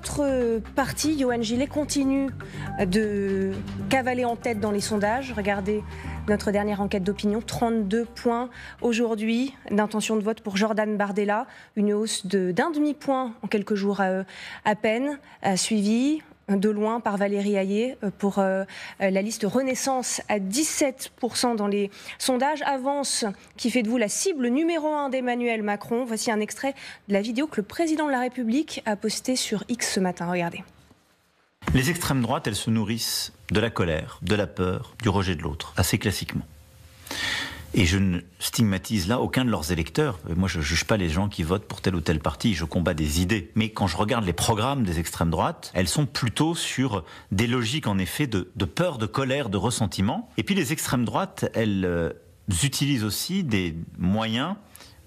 Votre parti, Yohann Gillet, continue de cavaler en tête dans les sondages. Regardez notre dernière enquête d'opinion, 32 points aujourd'hui d'intention de vote pour Jordan Bardella, une hausse d'un demi-point en quelques jours à peine, suivie de loin par Valérie Hayé pour la liste Renaissance à 17% dans les sondages. Avance qui fait de vous la cible numéro 1 d'Emmanuel Macron. Voici un extrait de la vidéo que le président de la République a postée sur X ce matin. Regardez. Les extrêmes droites, elles se nourrissent de la colère, de la peur, du rejet de l'autre, assez classiquement. Et je ne stigmatise là aucun de leurs électeurs. Moi, je ne juge pas les gens qui votent pour tel ou tel parti, je combats des idées. Mais quand je regarde les programmes des extrêmes droites, elles sont plutôt sur des logiques, en effet, de peur, de colère, de ressentiment. Et puis les extrêmes droites, elles utilisent aussi des moyens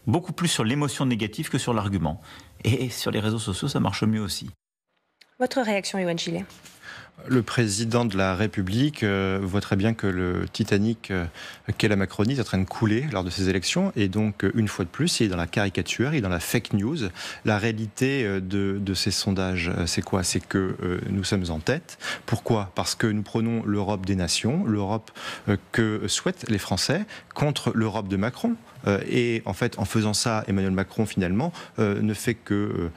beaucoup plus sur l'émotion négative que sur l'argument. Et sur les réseaux sociaux, ça marche mieux aussi. Votre réaction, Yohann Gillet? Le président de la République voit très bien que le Titanic qu'est la Macronie est en train de couler lors de ces élections. Et donc, une fois de plus, il est dans la caricature, il est dans la fake news. La réalité de ces sondages, c'est quoi? C'est que nous sommes en tête. Pourquoi? Parce que nous prenons l'Europe des nations, l'Europe que souhaitent les Français, contre l'Europe de Macron. Et en fait, en faisant ça, Emmanuel Macron, finalement, ne fait que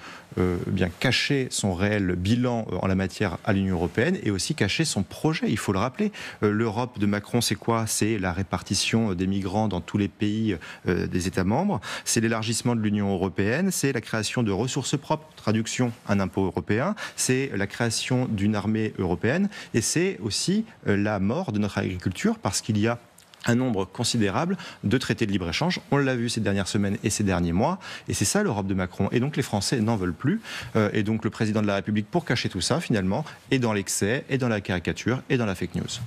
bien cacher son réel bilan en la matière à l'Union européenne et aussi cacher son projet, il faut le rappeler. L'Europe de Macron, c'est quoi? C'est la répartition des migrants dans tous les pays des États membres, c'est l'élargissement de l'Union européenne, c'est la création de ressources propres, traduction, un impôt européen, c'est la création d'une armée européenne et c'est aussi la mort de notre agriculture parce qu'il y a un nombre considérable de traités de libre-échange. On l'a vu ces dernières semaines et ces derniers mois. Et c'est ça l'Europe de Macron. Et donc les Français n'en veulent plus. Et donc le président de la République, pour cacher tout ça, finalement, est dans l'excès, est dans la caricature et dans la fake news.